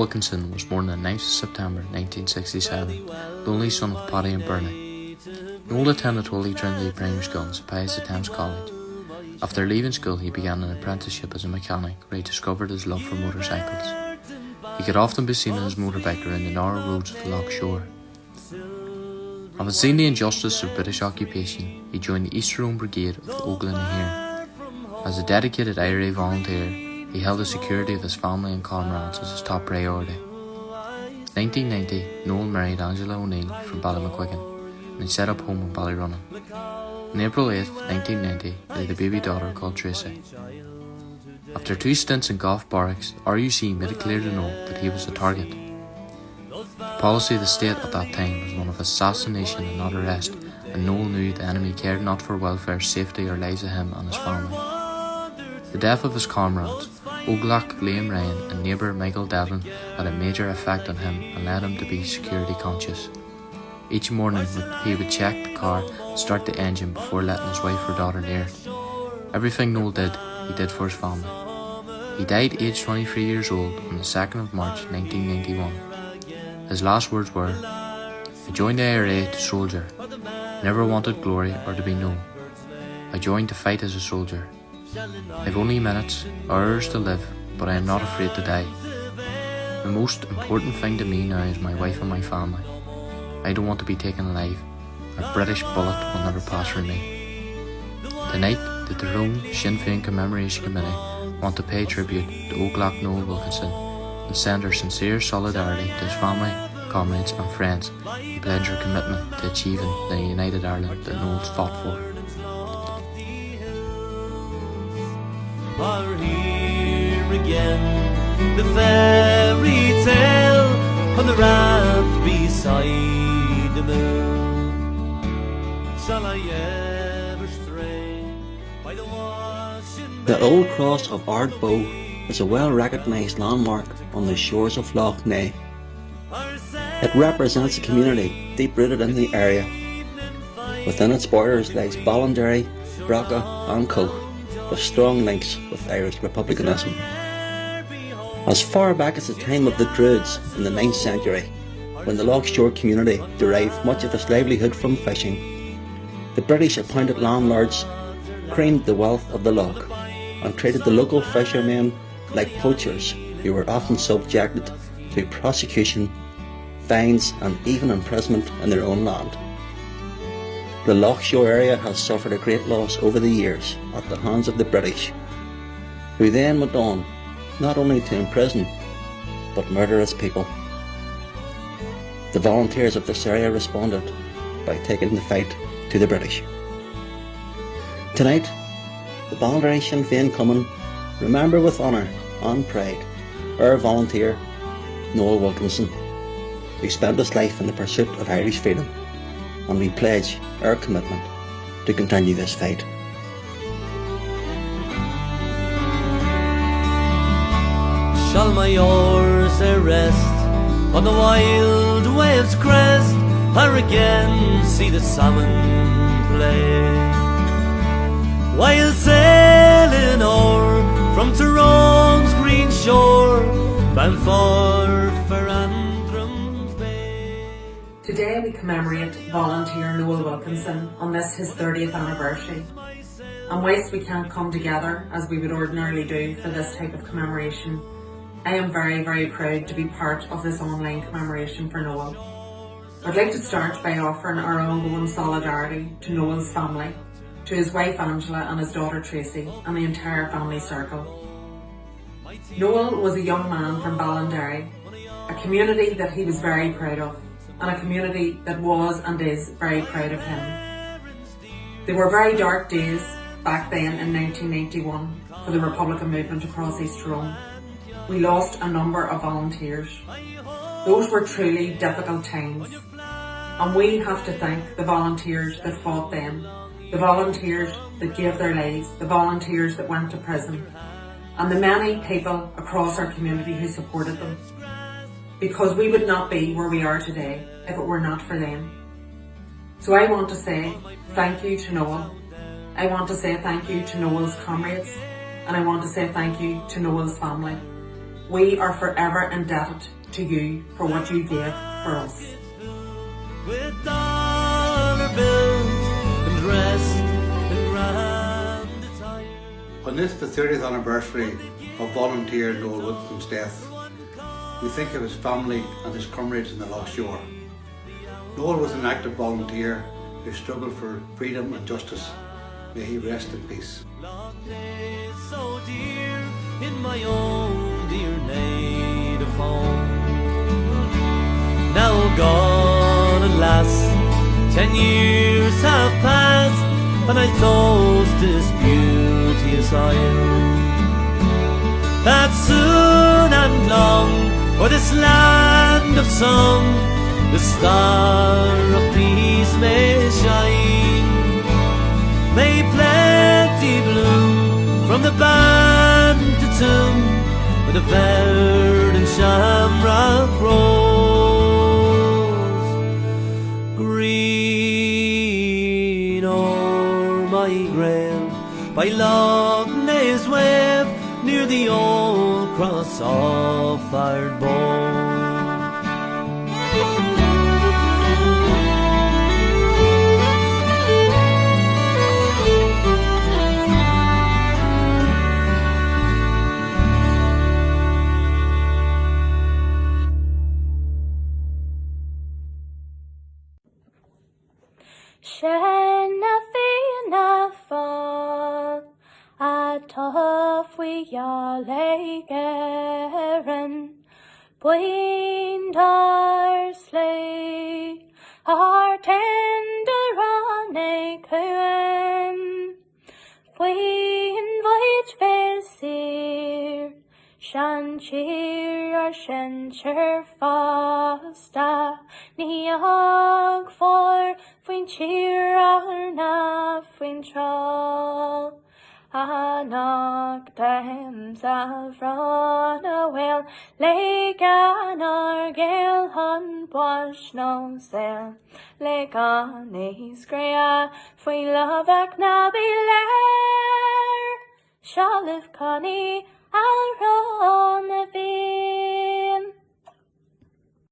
Wilkinson was born on the 9th of September 1967, the only son of Paddy and Bernie. Noel attended Holy Trinity Primary School and St Pius X College. After leaving school, he began an apprenticeship as a mechanic, where he discovered his love for motorcycles. He could often be seen on his motorbike around the narrow roads of Loughshore. Having seen the injustice of British occupation, he joined the East Tyrone Brigade of the Oakland here. As a dedicated IRA volunteer, he held the security of his family and comrades as his top priority. In 1990, Noel married Angela O'Neill from Ballymacquigan, and he set up home in Ballyrunning. On April 8, 1990, they had a baby daughter called Tracy. After 2 stints in Gough Barracks, RUC made it clear to Noel that he was a target. The policy of the state at that time was one of assassination and not arrest, and Noel knew the enemy cared not for welfare, safety or lives of him and his family. The death of his comrades, Oglach, Liam Ryan and neighbour Michael Devlin, had a major effect on him and led him to be security conscious. Each morning he would check the car and start the engine before letting his wife or daughter near it. Everything Noel did, he did for his family. He died aged 23 years old on the 2nd of March 1991. His last words were, "I joined the IRA to soldier. I never wanted glory or to be known. I joined to fight as a soldier. I've only minutes, hours to live, but I am not afraid to die. The most important thing to me now is my wife and my family. I don't want to be taken alive. A British bullet will never pass through me." Tonight, the Tyrone Sinn Fein Commemoration Committee want to pay tribute to Oglach Noel Wilkinson and send our sincere solidarity to his family, comrades and friends, and pledge our commitment to achieving the united Ireland that Noel's fought for. Are here again, the fairy tale on the raft beside the mill. Shall I ever stray by the washing? The Old Cross of Ardbow is a well-recognised landmark on the shores of Lough Neagh. It represents a community deep-rooted in the area. Within its borders lies Ballinderry, Braca and Coe, with strong links with Irish republicanism. As far back as the time of the Druids in the 9th century, when the Loughshore community derived much of its livelihood from fishing, the British appointed landlords creamed the wealth of the loch and treated the local fishermen like poachers who were often subjected to prosecution, fines and even imprisonment in their own land. The Loughshore area has suffered a great loss over the years at the hands of the British, who then went on not only to imprison but murder its people. The volunteers of this area responded by taking the fight to the British. Tonight, the Ballinderry Sinn Fein Cumann remember with honour and pride our volunteer Noel Wilkinson, who spent his life in the pursuit of Irish freedom, and we pledge our commitment to continue this fight. Shall my oars rest on the wild waves' crest, or again see the salmon play, while sailing o'er from Tyrone's green shore, bound for Antrim's Bay. Today we commemorate Volunteer Noel Wilkinson on this his 30th anniversary. And whilst we can't come together as we would ordinarily do for this type of commemoration, I am very, very proud to be part of this online commemoration for Noel. I'd like to start by offering our ongoing solidarity to Noel's family, to his wife Angela and his daughter Tracy, and the entire family circle. Noel was a young man from Ballinderry, a community that he was very proud of, and a community that was and is very proud of him. They were very dark days back then in 1991 for the Republican movement across East Tyrone. We lost a number of volunteers. Those were truly difficult times, and we have to thank the volunteers that fought then, the volunteers that gave their lives, the volunteers that went to prison, and the many people across our community who supported them, because we would not be where we are today if it were not for them. So I want to say thank you to Noel. I want to say thank you to Noel's comrades, and I want to say thank you to Noel's family. We are forever indebted to you for what you gave for us. With dollar bills and dressed in grand attire. On this, the 30th anniversary of Volunteer Noel Wilkinson's death, we think of his family and his comrades in the Loughshore. Noel was an active volunteer who struggled for freedom and justice. May he rest in peace. Loch Ness so dear in my own dear native home. Now gone at last, 10 years have passed, and I toast this beauteous isle. That soon and long, for this land of song, the star of peace may shine. May plenty bloom from the band to tomb, where the verdant shamrock grows. Green o'er my grave, by Loch Ness wave, near the old cross of Ardbone. Shenna fina fall, a tough we all again. Blind our slay, our tender on a coon. Fwyn void fesir, shan cheer or shan cheer fasta, niog for fwyn cheer or na fwyn troll. Anog dems of run away, leg an argyle hun wash no sail, leg on a screa, fwy love ac na be lair, shall if connie, I'll run a bit.